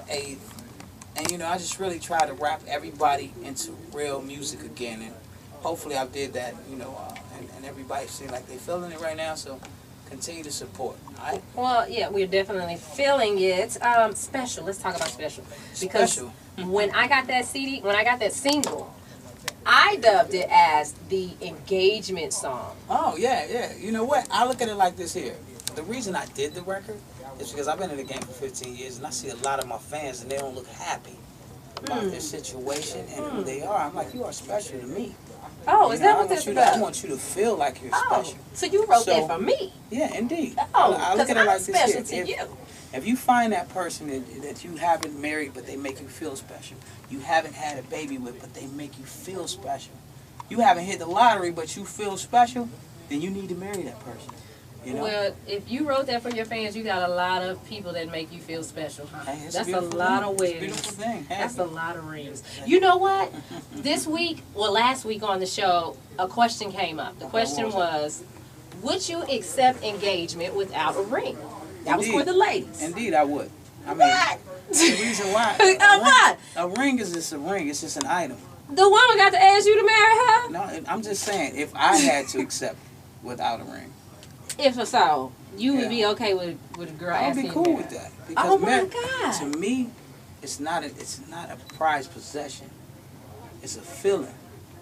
8th. And, you know, I just really try to wrap everybody into real music again. And hopefully I did that, you know, and everybody seems like they're feeling it right now. So continue to support, all right? Well, yeah, we're definitely feeling it. Special. Let's talk about Special. Because Special. when I got that CD, when I got that single, I dubbed it as the engagement song. Oh, yeah, yeah. You know what? I look at it like this here. The reason I did the record is because I've been in the game for 15 years, and I see a lot of my fans, and they don't look happy about their situation and who they are. I'm like, you are special to me. Oh, is that what that's about? I want you to feel like you're special. So you wrote that for me? Yeah, indeed. Oh, I look at it I'm like this special here. to you. If you find that person that you haven't married, but they make you feel special, you haven't had a baby with, but they make you feel special, you haven't hit the lottery, but you feel special, then you need to marry that person. You know? Well, if you wrote that for your fans, you got a lot of people that make you feel special. Hey, that's a lot of weddings. Beautiful thing. That's a lot of rings. You know what? This week, well, last week on the show, a question came up. The question was, would you accept engagement without a ring? That was for the ladies. Indeed, I would. I mean, the reason why a ring is just a ring. It's just an item. The woman got to ask you to marry her? No, I'm just saying, if I had to accept without a ring. If so, you would be okay with a girl asking you? I would be cool with that. Because oh my God. To me, it's not a prized possession. It's a feeling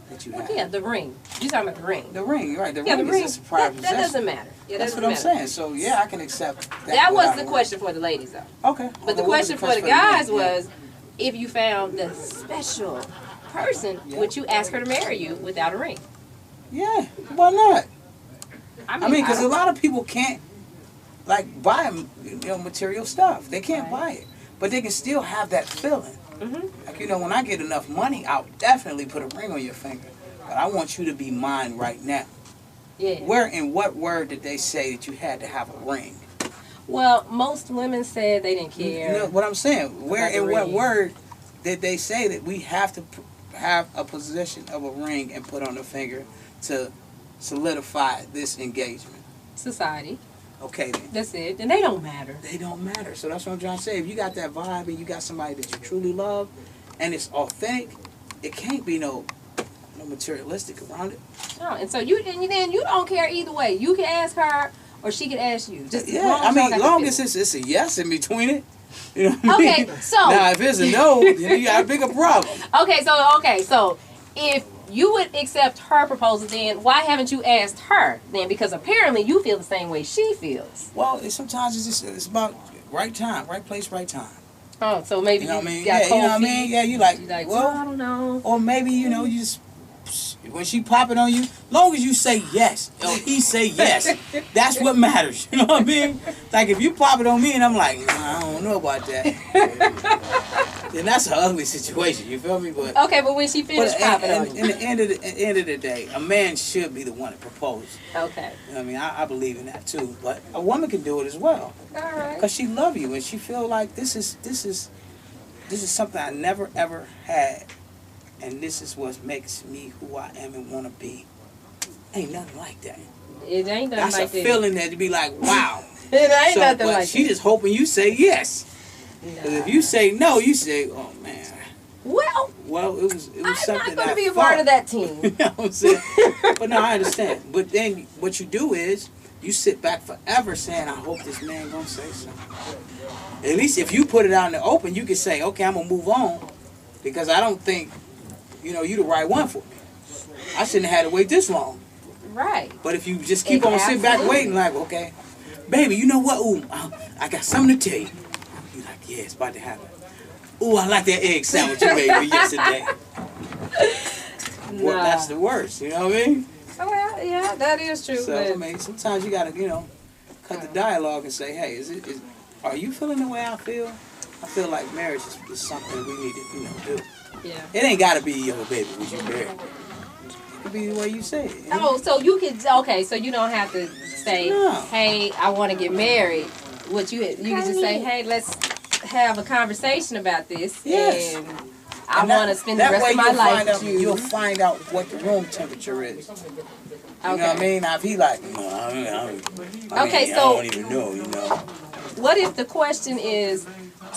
that you have. Yeah, the ring. You're talking about the ring. The ring, right. The ring is just a prized possession. That doesn't matter. Yeah, that's what I'm saying. So, yeah, I can accept that. That was the question for the ladies, though. Okay. But the question for the guys was, if you found the special person, would you ask her to marry you without a ring? Yeah, why not? I mean, because a lot of people can't, like, buy, you know, material stuff. They can't buy it. But they can still have that feeling. Like, you know, when I get enough money, I'll definitely put a ring on your finger. But I want you to be mine right now. Yeah. Where in what word did they say that you had to have a ring? Well, most women said they didn't care. You know what I'm saying? Where in what word did they say that we have to have a position of a ring and put on the finger to solidify this engagement? Society. Okay then. That's it. And they don't matter. They don't matter. So that's what I'm trying to say. If you got that vibe and you got somebody that you truly love and it's authentic, it can't be no materialistic around it. No, and so you don't care either way. You can ask her or she can ask you. Just I mean, long as it's a yes in between it. You know what I mean? Okay, so now if it's a no, then you got a bigger problem. Okay, so if you would accept her proposal, then why haven't you asked her then? Because apparently you feel the same way she feels. Well, sometimes it's about right time, right place, right time. Oh, so maybe you know what I mean? Got you know what I mean? Yeah, you like well, I don't know. Or maybe you know you just when she popping on you, long as you say yes or he say yes, that's what matters. You know what I mean? Like if you pop it on me and I'm like, nah, I don't know about that, then that's an ugly situation. You feel me? But okay, but when she finished popping on you, in the end of the day, a man should be the one to propose. Okay. You know what I mean? I believe in that too, but a woman can do it as well. All right. Because she love you and she feel like this is something I never ever had. And this is what makes me who I am and want to be. Ain't nothing like that. It ain't nothing That's like that. That's a feeling that to be like, wow. It ain't nothing like that. She just hoping you say yes. Because if you say no, you say, oh, man. Well, it was something I'm not going to be a part of that team. You know what I'm saying? But no, I understand. But then what you do is you sit back forever saying, I hope this man going to say something. At least if you put it out in the open, you can say, okay, I'm going to move on. Because I don't think, you know, you the right one for me. I shouldn't have had to wait this long. Right. But if you just keep on sitting back waiting, like, okay, baby, you know what? Ooh, I got something to tell you. You're like, yeah, it's about to happen. Ooh, I like that egg sandwich you made me yesterday. Well, that's the worst, you know what I mean? Well, yeah, that is true. So, I mean, sometimes you got to, you know, cut the dialogue and say, hey, are you feeling the way I feel? I feel like marriage is something we need to, you know, do. Yeah. It ain't got to be, yo, baby, would you marry? It could be the way you say it. You know? Oh, so you could, okay, so you don't have to say, hey, I want to get married. What you can just say, hey, let's have a conversation about this. Yes. And I want to spend the rest of my life with you. You'll find out what the room temperature is. You know what I mean? Now, if he like, no, I okay, mean, so I don't even know, you know. What if the question is,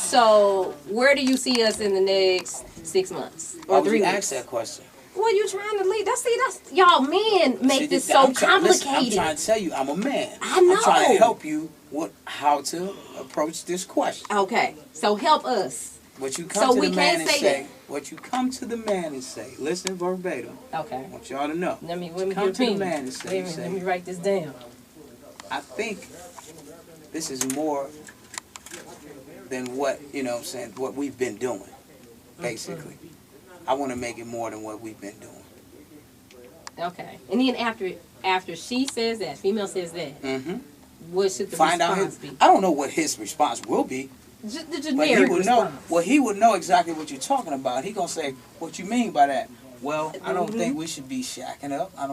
So, where do you see us in the next 6 months or 3 weeks? Ask that question. Well, you trying to lead? That's y'all men make this so complicated. I'm trying to tell you, I'm a man. I know. I'm trying to help you with how to approach this question. Okay, so help us. What you come to the man and say. What you come to the man and say. Listen verbatim. Okay. I want y'all to know. Let me come to the man and say. Let me write this down. I think this is more than what, you know what I'm saying, what we've been doing, basically. I want to make it more than what we've been doing. Okay. And then after she says that, female says that, what should the response be? I don't know what his response will be. The generic response. He would know exactly what you're talking about. He going to say, what you mean by that? Well, I don't think we should be shacking up. I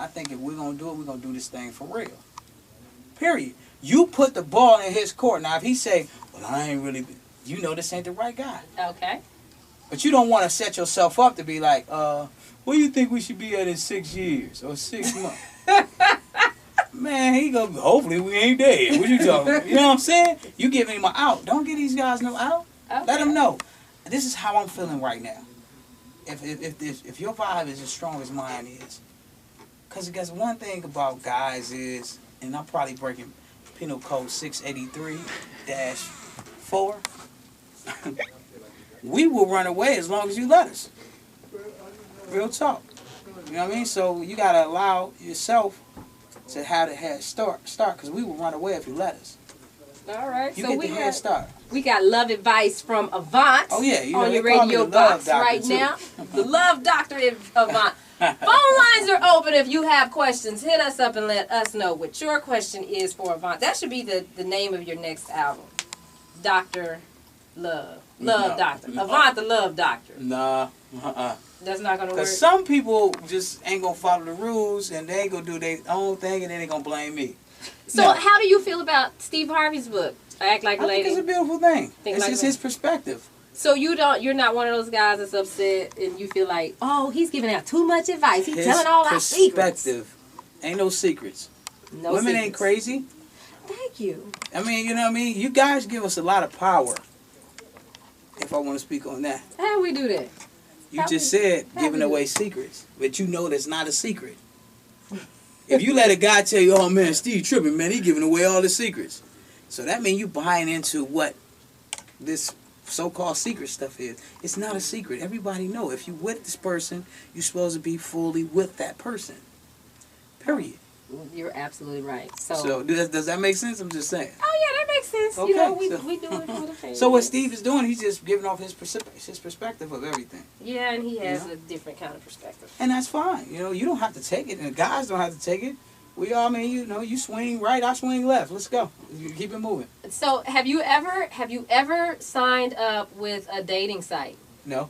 think if we're going to do it, we're going to do this thing for real. Period. You put the ball in his court. Now, if he say, well, I ain't really, you know this ain't the right guy. Okay. But you don't want to set yourself up to be like, where do you think we should be at in 6 years or 6 months? Man, he go, hopefully we ain't dead. What you talking about? You know what I'm saying? You giving him an out. Don't give these guys no out. Okay. Let them know. This is how I'm feeling right now. If your vibe is as strong as mine is, because guess one thing about guys is, and I'm probably breaking Penal Code 683-4, we will run away as long as you let us. Real talk. You know what I mean? So you got to allow yourself to have the head start, because we will run away if you let us. All right. You get the head start. We got love advice from Avant on your radio box right now. The Love Doctor Avant. Phone lines are open if you have questions. Hit us up and let us know what your question is for Avant. That should be the name of your next album. Dr. Love. Love Doctor. Avant the Love Doctor. Nah. That's not going to work. Because some people just ain't going to follow the rules and they ain't going to do their own thing and then they going to blame me. So how do you feel about Steve Harvey's book, Act Like a Lady? I think it's a beautiful thing. It's just his perspective. So you're not one of those guys that's upset and you feel like, oh, he's giving out too much advice. He's telling all our secrets. Perspective. Ain't no secrets. No Women secrets. ain't crazy. Thank you. I mean, you know what I mean? You guys give us a lot of power. If I want to speak on that. How do we do that? You just said giving away secrets, but you know that's not a secret. If you let a guy tell you, oh man, Steve tripping, man, he giving away all the secrets. So that means you buying into what this so-called secret stuff is. It's not a secret. Everybody know. If you with this person, you're supposed to be fully with that person. Period. You're absolutely right. So does that make sense? I'm just saying. Oh yeah, that makes sense. Okay, you know, we do it for the family. So what Steve is doing, he's just giving off his perspective of everything. Yeah, and he has a different kind of perspective. And that's fine. You know, you don't have to take it, and the guys don't have to take it. We all, I mean, you know, you swing right, I swing left. Let's go. You keep it moving. So have you ever signed up with a dating site? No.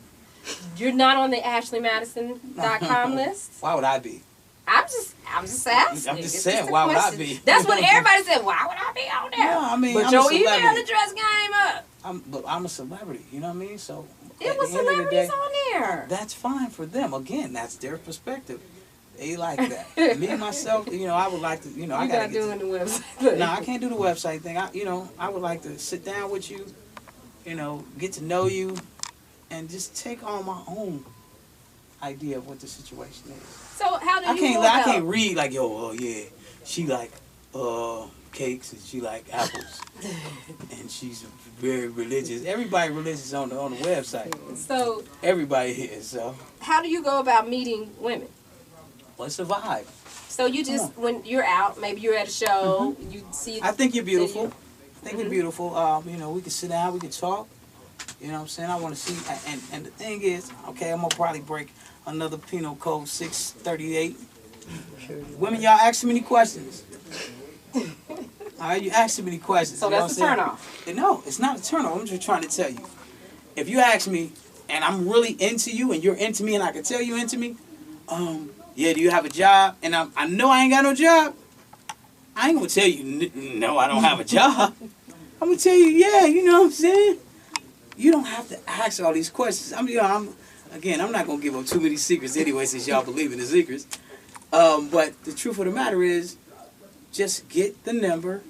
You're not on the AshleyMadison.com list? Why would I be? I'm just asking. I'm just saying, why would I be? That's what everybody said. Why would I be on there? No, I mean, but I'm your a email celebrity. address came up. I'm a celebrity. You know what I mean? So it was celebrities on there. That's fine for them. Again, that's their perspective. They like that. Me myself, you know, I would like to. You know, I gotta do the website. No, I can't do the website thing. I would like to sit down with you. You know, get to know you, and just take on my own idea of what the situation is. So how do you I can't read like, yo, yeah, she like cakes and she like apples and she's very religious. Everybody religious on the website. So everybody here. So how do you go about meeting women? What's the vibe? So you just when you're out, maybe you're at a show, you see. I think you're beautiful. I think you're beautiful. You know, we can sit down, we can talk. You know what I'm saying? I want to see, and the thing is, okay, I'm gonna probably break another penal code 638. Women, y'all ask too many questions. All right, you ask too many questions. So that's a turn off. No, it's not a turn off. I'm just trying to tell you. If you ask me, and I'm really into you, and you're into me, and I can tell you into me, yeah, do you have a job? And I know I ain't got no job. I ain't gonna tell you, no, I don't have a job. I'm gonna tell you, yeah, you know what I'm saying? You don't have to ask all these questions. I'm not gonna give up too many secrets anyway, since y'all believe in the secrets. But the truth of the matter is, just get the number,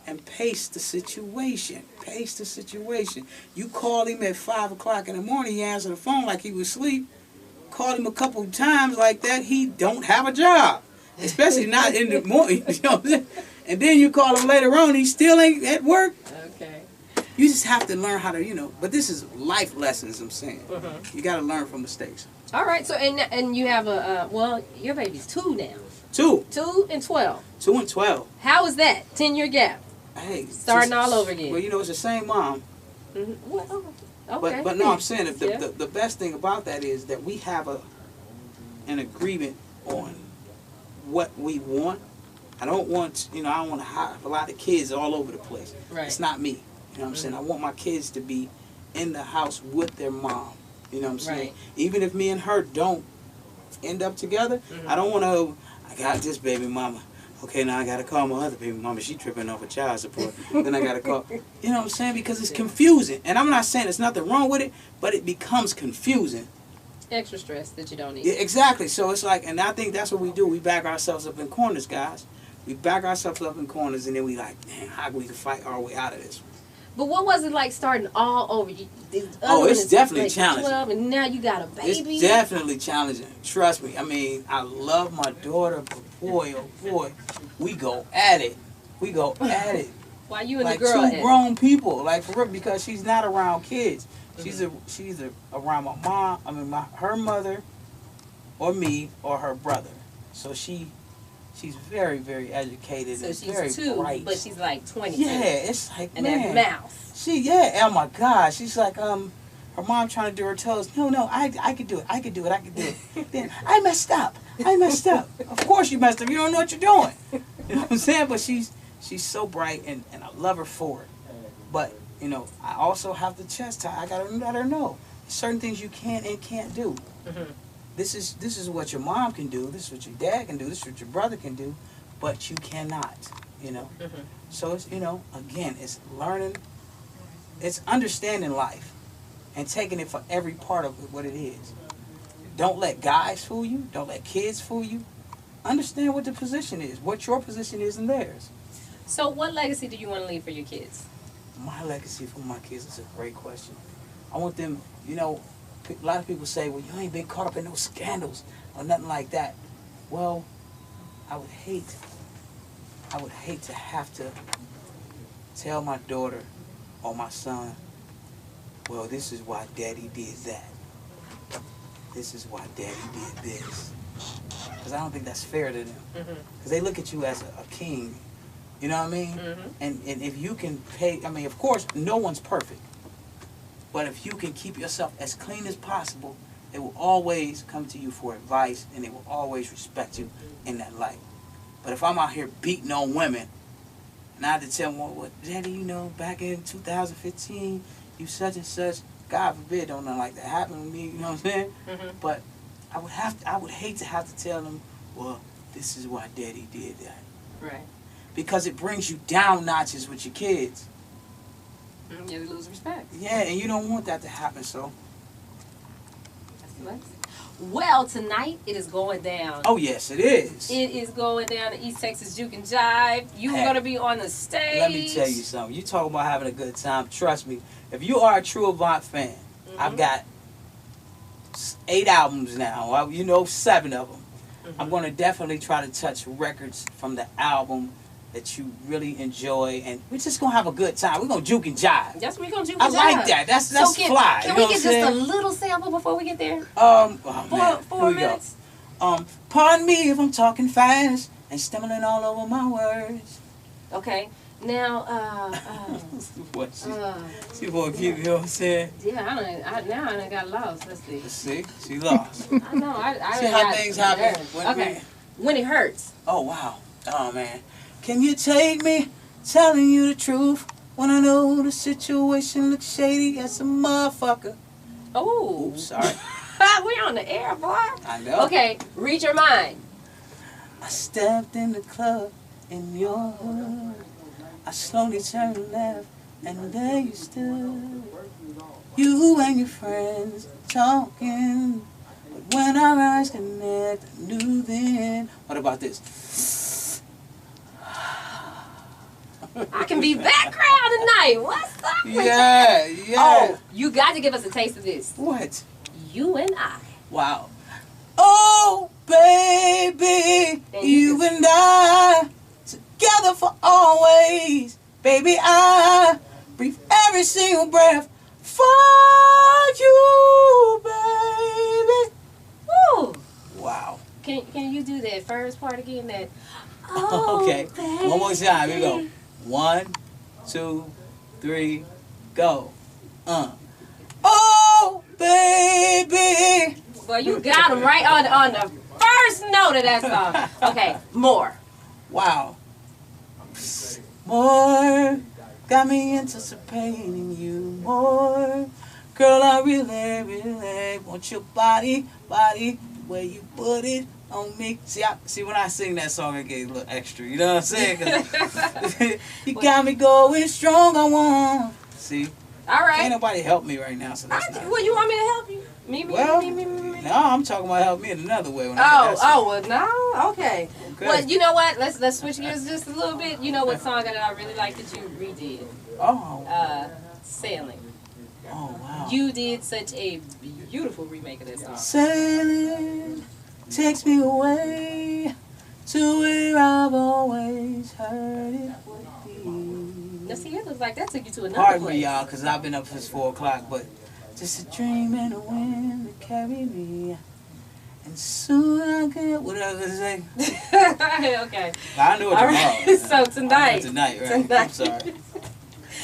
and pace the situation. Pace the situation. You call him at 5 o'clock in the morning, he answer the phone like he was asleep. Call him a couple of times like that, he don't have a job. Especially not in the morning. You know what I'm saying? And then you call him later on, he still ain't at work. Okay. You just have to learn how to, but this is life lessons, I'm saying. You got to learn from mistakes. All right, so, and you have your baby's 2 now. 2. 2 and 12. 2 and 12. How is that? 10-year gap. Hey. Starting all over again. Well, it's the same mom. Well, okay. But no, I'm saying the best thing about that is that we have an agreement on what we want. I don't want, I don't want to have a lot of kids all over the place. Right. It's not me. You know what I'm saying? I want my kids to be in the house with their mom. You know what I'm saying? Right. Even if me and her don't end up together, I don't want to, I got this baby mama. Okay, now I got to call my other baby mama. She tripping off of child support. Then I got to call. You know what I'm saying? Because it's confusing. And I'm not saying there's nothing wrong with it, but it becomes confusing. Extra stress that you don't need. Yeah, exactly. So it's like, and I think that's what we do. We back ourselves up in corners, guys. We back ourselves up in corners, and then we like, man, how we can fight our way out of this? But what was it like starting all over? It's definitely challenging. 12 and now you got a baby. It's definitely challenging. Trust me. I mean, I love my daughter, but boy, oh boy, we go at it. We go at it. Why you and like the girl? Two grown people, like for real, because she's not around kids. She's around my mom. I mean, her mother, or me, or her brother. So she's very, very educated. So and she's very 2, bright. but she's like 22. Yeah, it's like, and man. that mouth. Oh my God. She's like, her mom trying to do her toes. No, I could do it. I could do it. Then, I messed up. Of course you messed up. You don't know what you're doing. You know what I'm saying? But she's so bright, and I love her for it. But, I also have the chest tie. I got to let her know. Certain things you can and can't do. This is what your mom can do. This is what your dad can do. This is what your brother can do, but you cannot. So it's again, it's learning, it's understanding life, and taking it for every part of what it is. Don't let guys fool you. Don't let kids fool you. Understand what the position is, what your position is, and theirs. So, what legacy do you want to leave for your kids? My legacy for my kids is a great question. I want them, a lot of people say, well, you ain't been caught up in no scandals or nothing like that. Well, I would hate to have to tell my daughter or my son, well, this is why daddy did that. This is why daddy did this. Because I don't think that's fair to them. Because they look at you as a king. You know what I mean? And if you can of course, no one's perfect. But if you can keep yourself as clean as possible, they will always come to you for advice, and they will always respect you in that light. But if I'm out here beating on women, and I have to tell them, well, Daddy, back in 2015, you such and such, God forbid, don't nothing like that happen to me, you know what I'm saying? But I would hate to have to tell them, well, this is why Daddy did that. Right. Because it brings you down notches with your kids. You lose respect. Yeah, and you don't want that to happen, so. That's the legacy. Well, tonight it is going down. Oh, yes, it is. It is going down to East Texas Juke and Jive. You're going to be on the stage. Let me tell you something. You talk about having a good time. Trust me. If you are a true Avant fan, I've got 8 albums now. 7 of them. I'm going to definitely try to touch records from the album that you really enjoy, and we're just gonna have a good time. We're gonna juke and jive. That's what we're gonna juke and jive. I like that. That's fly. Can we get just a little sample before we get there? Four minutes. Pardon me if I'm talking fast and stumbling all over my words. Okay. Now, she boy cute, you know what I'm saying? Yeah, I done got lost. Let's see. See? She lost. I know. I see how things happen. When it hurts. Oh, wow. Oh, man. Can you take me telling you the truth when I know the situation looks shady as a motherfucker? Oh. Oops, sorry. We on the air, boy. I know. Okay, read your mind. I stepped in the club in your hood. I slowly turned left and there you stood. You and your friends talking. But when our eyes connect, I knew then. What about this? I can be background tonight. What's up with Yeah, that? yeah. Oh, you got to give us a taste of this. What? You and I. Wow. Oh, baby, And you and I, together for always. Baby, I breathe every single breath for you, baby. Woo. Wow. Can you do that first part again? That. Okay. Baby. One more time. Here we go. 1, 2, 3, go. Oh, baby. Well, you got him right on the first note of that song. Okay, more. Wow. More. Got me anticipating you more. Girl, I really, really want your body, the way you put it on me. See, when I sing that song, I get a little extra. You know what I'm saying? 'Cause you got me going strong, I want. See? All right. Ain't nobody help me right now, so that's not. Well, you want me to help you? Me. No, I'm talking about help me in another way. When I get that song. Well, no, okay. Well, you know what? Let's switch gears just a little bit. You know what song that I really like that you redid? Oh. Sailing. Oh, wow. You did such a beautiful remake of that song. Sailing takes me away to where I've always heard it would be. Now, see, it looks like that took you to another Pardon place. me, y'all, because I've been up since 4 o'clock, but just a dream and a wind to carry me. And soon I'll get what I was going to say. Okay. I knew it All tomorrow. right. So tonight. Tonight, right? I'm sorry.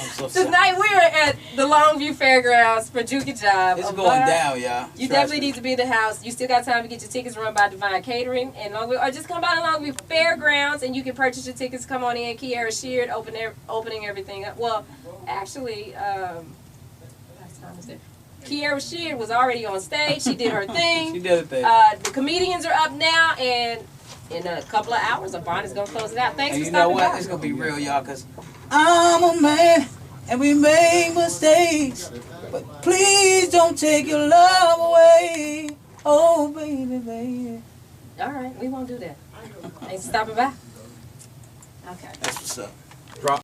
I'm so sorry. Tonight we are at the Longview Fairgrounds for Juki Job. It's going down, y'all. You definitely need to be in the house. You still got time to get your tickets run by Divine Catering and Longview, or just come by the Longview Fairgrounds and you can purchase your tickets. Come on in. Kiara Sheard opening everything up. Well, actually, last time was there. Kiara Sheard was already on stage. She did her thing. She did her thing. The comedians are up now, and in a couple of hours, Avant is gonna close it out. Thanks And for you know stopping what? by. It's going to be real, y'all, because I'm a man and we make mistakes. But please don't take your love away. Oh, baby. All right, we won't do that. Thanks for stopping by. Okay. That's what's up. Drop.